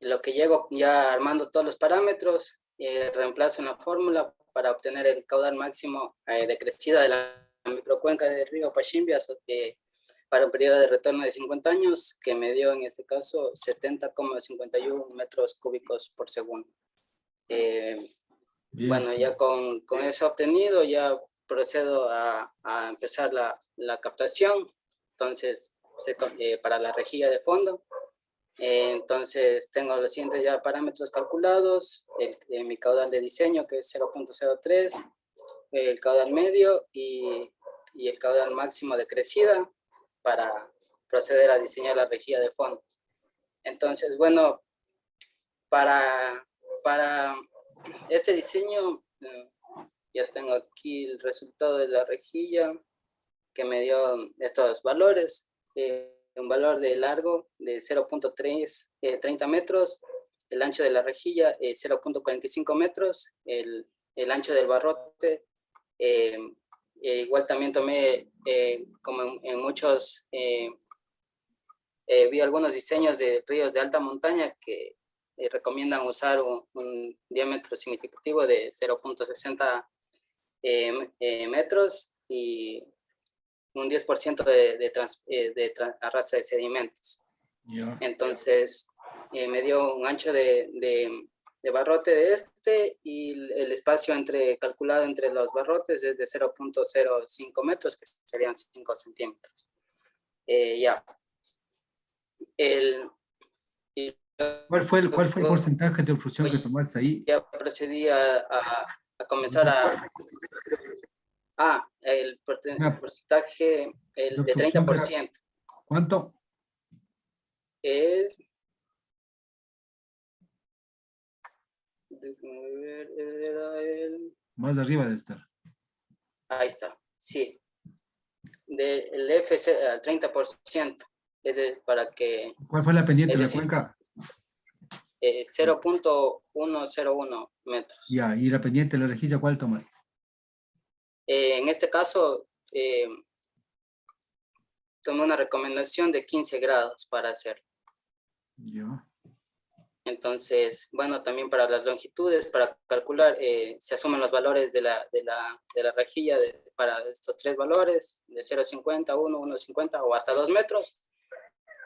lo que llego ya armando todos los parámetros, reemplazo una fórmula para obtener el caudal máximo de crecida de la microcuenca del río Pachimbia para un periodo de retorno de 50 años, que me dio en este caso 70,51 metros cúbicos por segundo. Bueno, ya con eso obtenido, ya procedo a empezar la captación. Entonces, para la rejilla de fondo, Entonces tengo los siguientes ya parámetros calculados, mi caudal de diseño que es 0.03, el caudal medio y el caudal máximo de crecida para proceder a diseñar la rejilla de fondo. Entonces, bueno, para este diseño, ya tengo aquí el resultado de la rejilla que me dio estos valores. Un valor de largo de 0.30 metros, el ancho de la rejilla 0.45 metros, el ancho del barrote. Igual también tomé, como en muchos, vi algunos diseños de ríos de alta montaña que recomiendan usar un diámetro significativo de 0.60 metros y un 10% de arrastre de sedimentos. Entonces, me dio un ancho de barrote de y el espacio calculado entre los barrotes es de 0.05 metros, que serían 5 centímetros. Ya. ¿Cuál fue el porcentaje de obstrucción que tomaste ahí? Ya procedí a comenzar el porcentaje de 30%. ¿Cuánto? Es... Déjame ver, era el... Más arriba de estar. Ahí está, sí. Del FC al 30%. Ese es para que... ¿Cuál fue la pendiente de la cuenca? 0.101 metros. Ya, y la pendiente de la rejilla, ¿cuál tomaste? En este caso, tomé una recomendación de 15 grados para hacerlo. Ya. Entonces, bueno, también para las longitudes, para calcular, se asumen los valores de la rejilla para estos tres valores, de 0.50, 1, 1.50 o hasta 2 metros.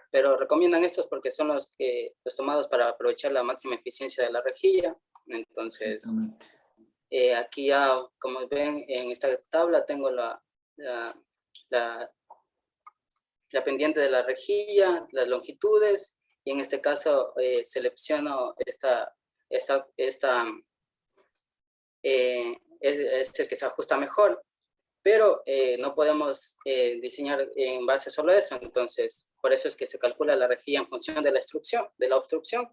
Pero recomiendan estos porque son los tomados para aprovechar la máxima eficiencia de la rejilla. Entonces, aquí ya, como ven, en esta tabla tengo la pendiente de la rejilla, las longitudes, y en este caso selecciono es el que se ajusta mejor, pero no podemos diseñar en base solo a eso. Entonces, por eso es que se calcula la rejilla en función de la obstrucción,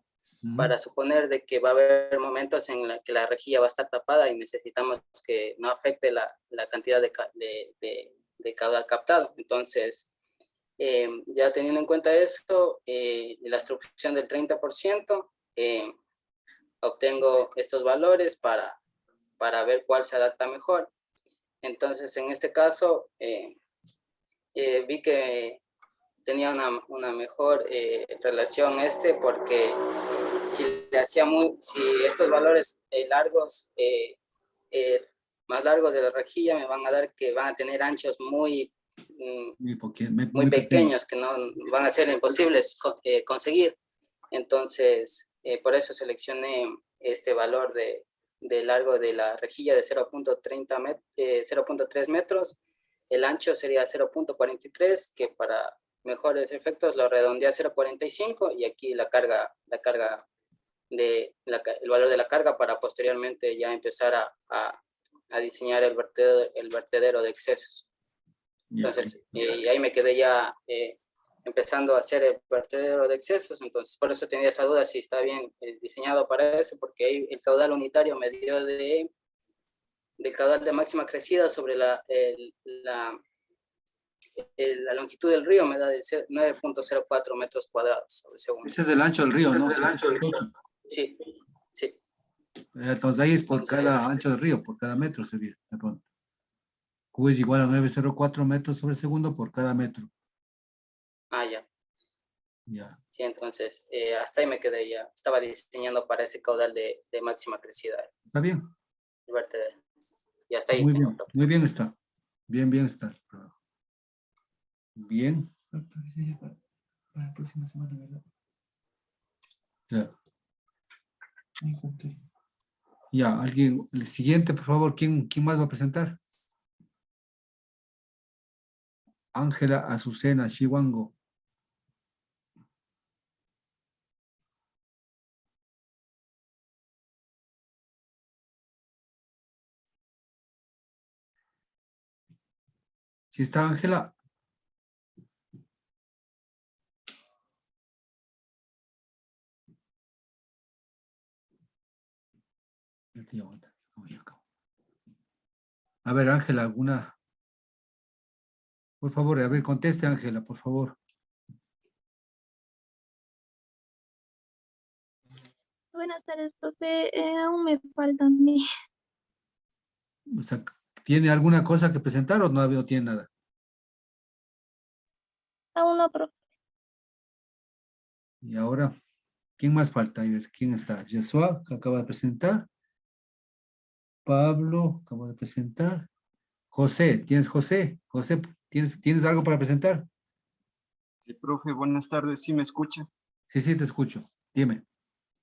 para suponer de que va a haber momentos en los que la rejilla va a estar tapada y necesitamos que no afecte la cantidad de caudal captado. Entonces, ya teniendo en cuenta esto, la obstrucción del 30%, obtengo estos valores para ver cuál se adapta mejor. Entonces, en este caso, vi que tenía una mejor relación porque si estos valores más largos de la rejilla me van a dar que van a tener anchos muy pequeños, que no van a ser imposibles conseguir. Entonces, por eso seleccioné este valor de largo de la rejilla de 0.3 metros. El ancho sería 0.43, que para mejores efectos lo redondeé a 0.45, y aquí el valor de la carga para posteriormente ya empezar a diseñar el vertedero de excesos. Entonces, y ahí me quedé ya empezando a hacer el vertedero de excesos. Entonces, por eso tenía esa duda si está bien diseñado para eso, porque ahí el caudal unitario me dio del caudal de máxima crecida sobre la longitud del río, me da de 9.04 metros cuadrados sobre segundo. Ese es el ancho del río, ¿no? Sí, sí. Entonces ahí es por cada ancho del río, por cada metro sería, de pronto. Q es igual a 9.04 metros sobre segundo por cada metro. Ya. Ya. Sí, entonces, hasta ahí me quedé ya. Estaba diseñando para ese caudal de máxima crecida. ¿Está bien? El vertedero. Y hasta ahí. Muy bien está. Bien está. Bien. Para la próxima semana, ¿verdad? Ya. Me encontré. Ya, alguien, el siguiente, por favor, ¿quién más va a presentar? Ángela Azucena Chihuango. ¿Sí está Ángela? El tío aguanta. A ver, Ángela, ¿alguna? Por favor, a ver, conteste, Ángela, por favor. Buenas tardes, profe. Aún me falta a mí. O sea, ¿tiene alguna cosa que presentar o no tiene nada? Aún no, profe. Y ahora, ¿quién más falta? A ver, ¿quién está? Joshua, que acaba de presentar. Pablo, acaba de presentar. José, ¿tienes José? José, ¿tienes algo para presentar? Profe, buenas tardes, ¿sí me escucha? Sí, sí, te escucho. Dime.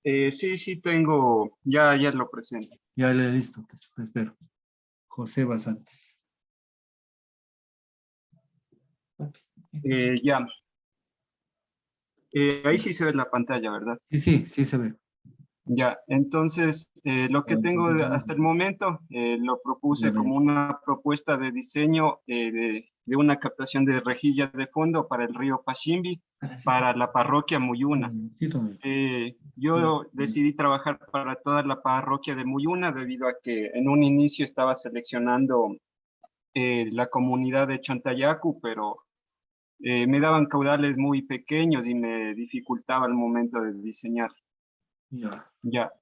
Sí, tengo, ya lo presento. Ya listo, te espero. José Basantes. Ya. Ahí sí se ve la pantalla, ¿verdad? Sí se ve. Ya, entonces, lo que tengo hasta el momento lo propuse como una propuesta de diseño de una captación de rejilla de fondo para el río Pashimbi, para la parroquia Muyuna. Yo decidí trabajar para toda la parroquia de Muyuna debido a que en un inicio estaba seleccionando la comunidad de Chantayacu, pero me daban caudales muy pequeños y me dificultaba el momento de diseñar. Ya. Ya.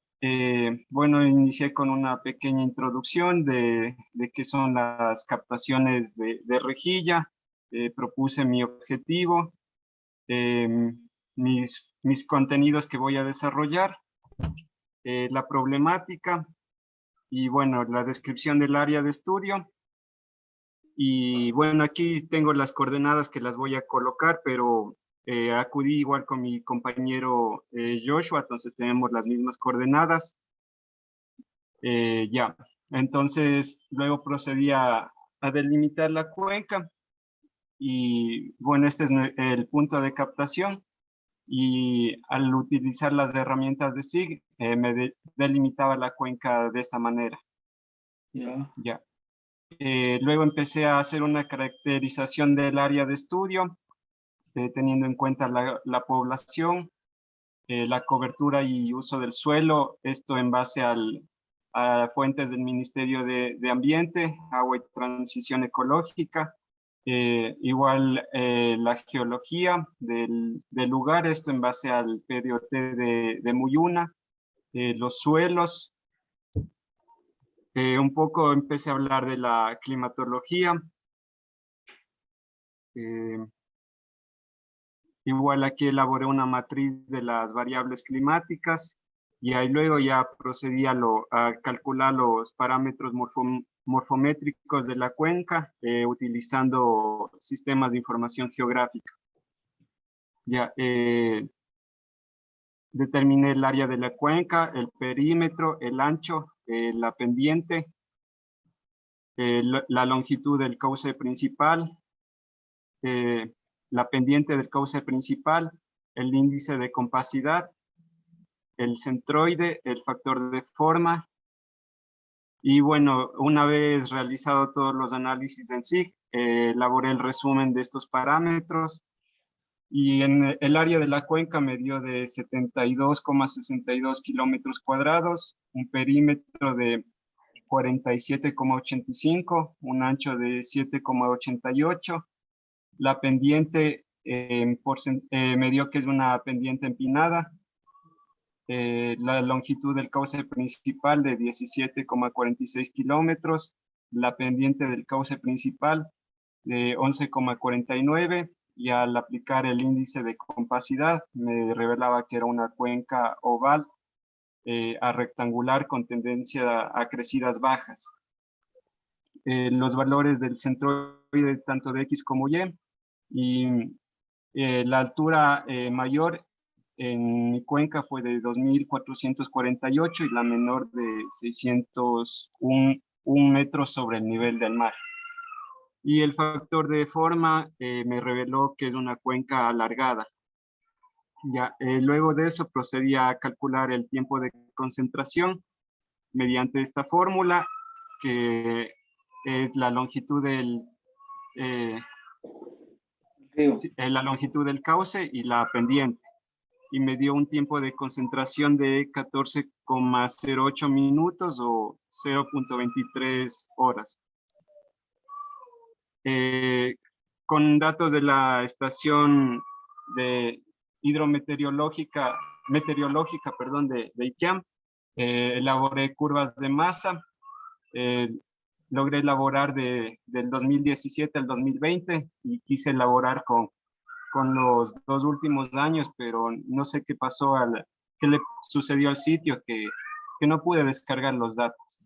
Bueno, inicié con una pequeña introducción de qué son las captaciones de rejilla. Propuse mi objetivo, mis contenidos que voy a desarrollar, la problemática y bueno, la descripción del área de estudio. Y bueno, aquí tengo las coordenadas que las voy a colocar, pero acudí igual con mi compañero Joshua, entonces tenemos las mismas coordenadas. Ya, entonces luego procedí a delimitar la cuenca y bueno, este es el punto de captación y al utilizar las herramientas de SIG delimitaba la cuenca de esta manera. Ya. Ya. Luego empecé a hacer una caracterización del área de estudio, teniendo en cuenta la población, la cobertura y uso del suelo, esto en base a fuentes del Ministerio de Ambiente, Agua y Transición Ecológica, igual la geología del lugar, esto en base al PDOT de Muyuna, los suelos, un poco empecé a hablar de la climatología, igual aquí elaboré una matriz de las variables climáticas y ahí luego ya procedí a calcular los parámetros morfométricos de la cuenca utilizando sistemas de información geográfica. Ya determiné el área de la cuenca, el perímetro, el ancho, la pendiente, la longitud del cauce principal, la pendiente del cauce principal, el índice de compacidad, el centroide, el factor de forma. Y bueno, una vez realizado todos los análisis en SIG, elaboré el resumen de estos parámetros y en el área de la cuenca me dio de 72,62 kilómetros cuadrados, un perímetro de 47,85, un ancho de 7,88. La pendiente me dio que es una pendiente empinada. La longitud del cauce principal de 17,46 kilómetros. La pendiente del cauce principal de 11,49 y al aplicar el índice de compacidad me revelaba que era una cuenca oval a rectangular con tendencia a crecidas bajas. Los valores del centroide tanto de X como y la altura mayor en mi cuenca fue de 2.448 y la menor de 601 metros sobre el nivel del mar. Y el factor de forma me reveló que es una cuenca alargada. Ya, luego de eso procedí a calcular el tiempo de concentración mediante esta fórmula, que es la longitud Río. la longitud del cauce y la pendiente. Y me dio un tiempo de concentración de 14,08 minutos o 0,23 horas. Con datos de la estación de meteorológica, perdón, de ICAM, elaboré curvas de masa, logré elaborar del 2017 al 2020 y quise elaborar con los 2 últimos años, pero no sé qué pasó, qué le sucedió al sitio, que no pude descargar los datos.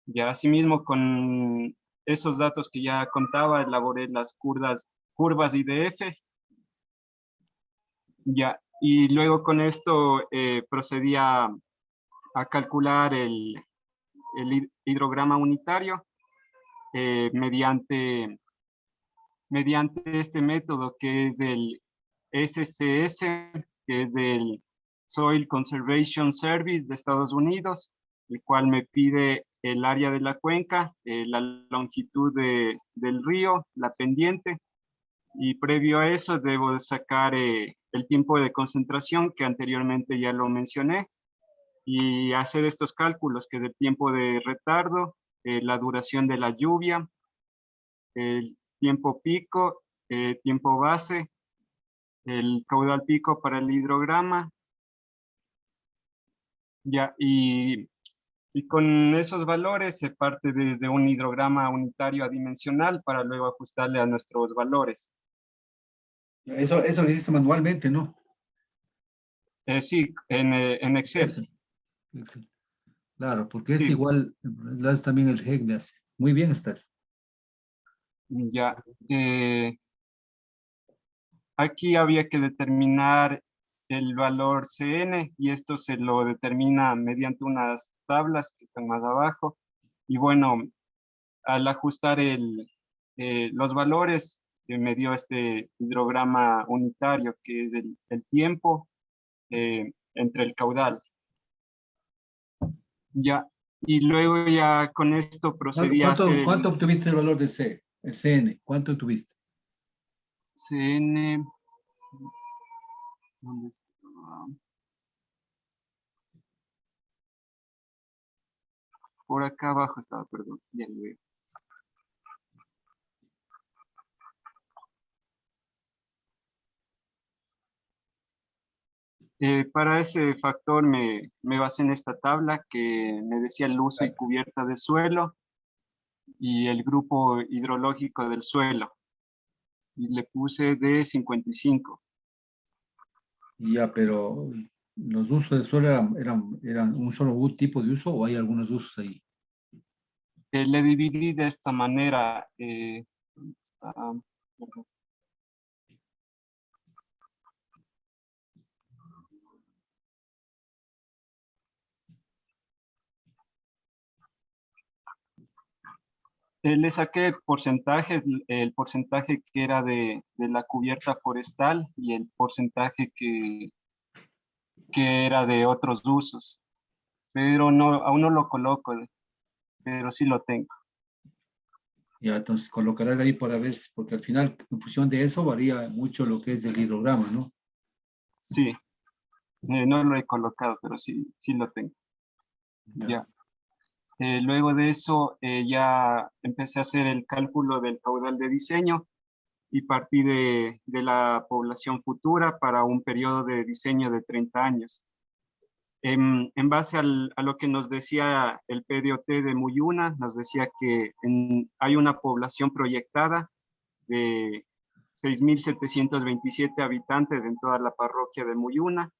Ya asimismo, con esos datos que ya contaba, elaboré las curvas IDF. Ya, y luego con esto procedí a calcular el hidrograma unitario mediante este método que es el SCS, que es del Soil Conservation Service de Estados Unidos, el cual me pide el área de la cuenca, la longitud del río, la pendiente, y previo a eso debo sacar el tiempo de concentración, que anteriormente ya lo mencioné, y hacer estos cálculos, que es el tiempo de retardo, la duración de la lluvia, el tiempo pico, tiempo base, el caudal pico para el hidrograma, ya, y con esos valores se parte desde un hidrograma unitario adimensional para luego ajustarle a nuestros valores. Eso lo hiciste manualmente, ¿no? Sí, en Excel. Excel. Claro, porque es Sí, igual, lo hace también el GEC le hace. Muy bien estás. ya. Aquí había que determinar el valor CN y esto se lo determina mediante unas tablas que están más abajo. Y bueno, al ajustar los valores, me dio este hidrograma unitario, que es el tiempo entre el caudal. Ya, y luego ya con esto procedí a hacer ¿Cuánto obtuviste el valor de C? El CN, ¿cuánto obtuviste? CN. ¿Dónde está? Por acá abajo estaba, perdón, ya lo veo. Para ese factor me basé en esta tabla que me decía el uso y cubierta de suelo y el grupo hidrológico del suelo. Y le puse de 55. Ya, pero los usos de suelo eran un solo tipo de uso o hay algunos usos ahí. Le dividí de esta manera. Le saqué porcentajes, el porcentaje que era de la cubierta forestal y el porcentaje que era de otros usos. Pero no, aún no lo coloco, pero sí lo tengo. Ya, entonces colocarás ahí para ver, porque al final, en función de eso, varía mucho lo que es el hidrograma, ¿no? Sí, no lo he colocado, pero sí lo tengo. Ya. Luego de eso, ya empecé a hacer el cálculo del caudal de diseño y partí de la población futura para un periodo de diseño de 30 años. En base a lo que nos decía el PDOT de Muyuna, nos decía que hay una población proyectada de 6.727 habitantes en toda la parroquia de Muyuna.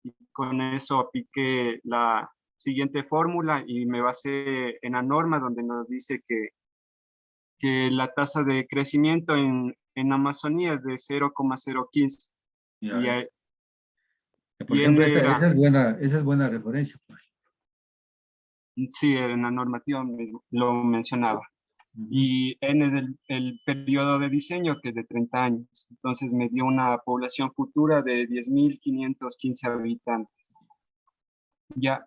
Y con eso apliqué la siguiente fórmula y me basé en la norma donde nos dice que la tasa de crecimiento en Amazonía es de 0,015. Ya, Y, por y ejemplo, N era, esa es buena referencia. sí, en la normativa lo mencionaba. Ujú. Y N es el periodo de diseño, que es de 30 años. Entonces me dio una población futura de 10.515 habitantes. Ya,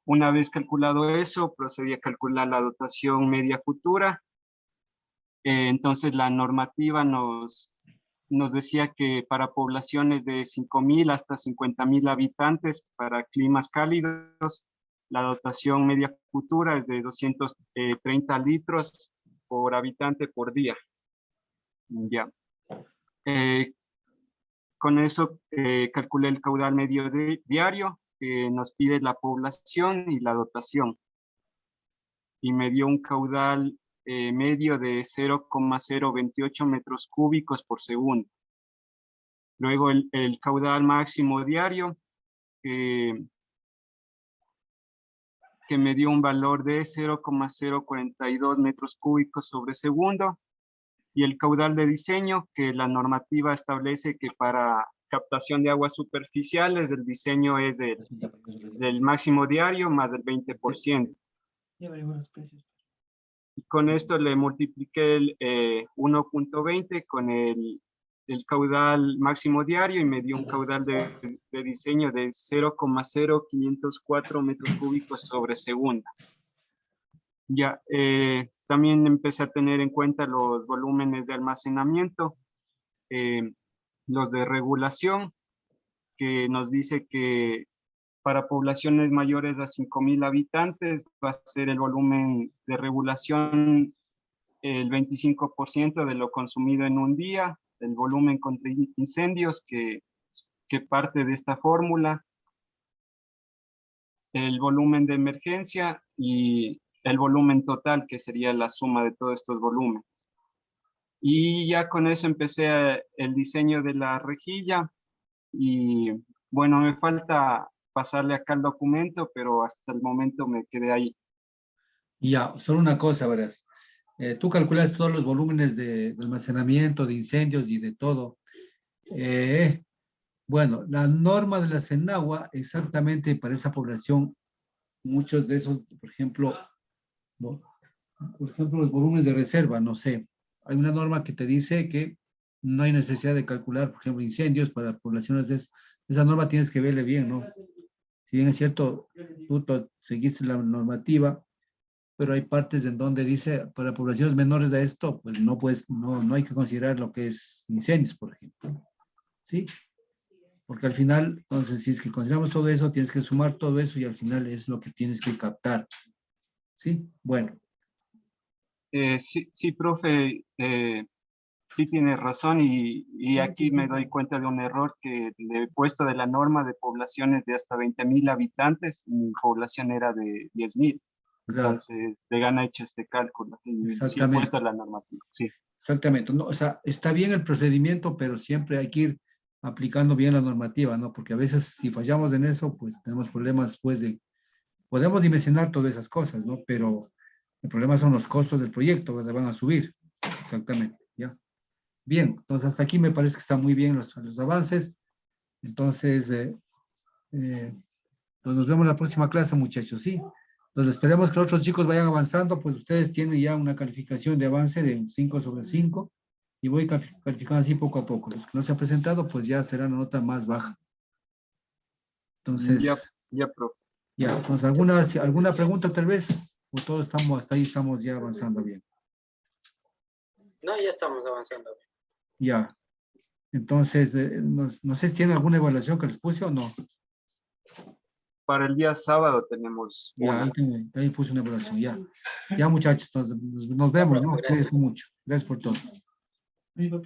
una vez calculado eso, procedí a calcular la dotación media futura Entonces la normativa nos decía que para poblaciones de 5.000 hasta 50.000 habitantes, para climas cálidos, la dotación media futura es de 230 litros por habitante por día. Ya. Con eso calculé el caudal medio diario que nos pide la población y la dotación. Y me dio un caudal medio de 0,028 metros cúbicos por segundo. Luego el caudal máximo diario que me dio un valor de 0,042 metros cúbicos sobre segundo. Y el caudal de diseño, que la normativa establece que para captación de aguas superficiales el diseño es del máximo diario más del 20%. Y con esto le multipliqué el 1.20 con el caudal máximo diario y me dio un caudal de diseño de 0,0504 metros cúbicos sobre segundo. Ya, también empecé a tener en cuenta los volúmenes de almacenamiento, los de regulación, que nos dice que para poblaciones mayores a 5.000 habitantes va a ser el volumen de regulación el 25% de lo consumido en un día, el volumen contra incendios que parte de esta fórmula, el volumen de emergencia y el volumen total, que sería la suma de todos estos volúmenes. Y ya con eso empecé el diseño de la rejilla y bueno, me falta pasarle acá el documento, pero hasta el momento me quedé ahí. Ya, solo una cosa, verás. Tú calculas todos los volúmenes de almacenamiento, de incendios y de todo. Bueno, la norma de la CENAGUA, exactamente para esa población, muchos de esos, por ejemplo, los volúmenes de reserva, no sé. Hay una norma que te dice que no hay necesidad de calcular, por ejemplo, incendios para poblaciones de esa norma tienes que verle bien, ¿no? Si bien es cierto, tú seguiste la normativa, pero hay partes en donde dice, para poblaciones menores a esto, pues no hay que considerar lo que es incendios, por ejemplo. ¿Sí? Porque al final, entonces, si es que consideramos todo eso, tienes que sumar todo eso y al final es lo que tienes que captar. ¿Sí? Bueno. Sí, profe, sí tiene razón y aquí me doy cuenta de un error que le he puesto de la norma de poblaciones de hasta 20.000 habitantes, mi población era de 10.000. Claro. Entonces, de gana hecho este cálculo. Sí he puesto la normativa, sí. Exactamente. No, o sea, está bien el procedimiento, pero siempre hay que ir aplicando bien la normativa, ¿no? Porque a veces si fallamos en eso, pues tenemos problemas después de... Podemos dimensionar todas esas cosas, ¿no? Pero el problema son los costos del proyecto, ¿verdad? Van a subir. Exactamente, ¿ya? Bien, entonces hasta aquí me parece que están muy bien los avances. Entonces, pues nos vemos en la próxima clase, muchachos, ¿sí? Entonces esperemos que los otros chicos vayan avanzando, pues ustedes tienen ya una calificación de avance de 5 sobre 5 y voy calificando así poco a poco. Los que no se han presentado, pues ya será una nota más baja. Entonces, ya, profe. Ya, entonces, ¿alguna pregunta tal vez? ¿O todos estamos, hasta ahí estamos ya avanzando bien? No, ya estamos avanzando bien. Ya. Entonces, no sé si tienen alguna evaluación que les puse o no. Para el día sábado tenemos Ya, ahí puse una evaluación, ya. Ya, muchachos, entonces nos vemos, ¿no? Cuídense mucho. Gracias por todo.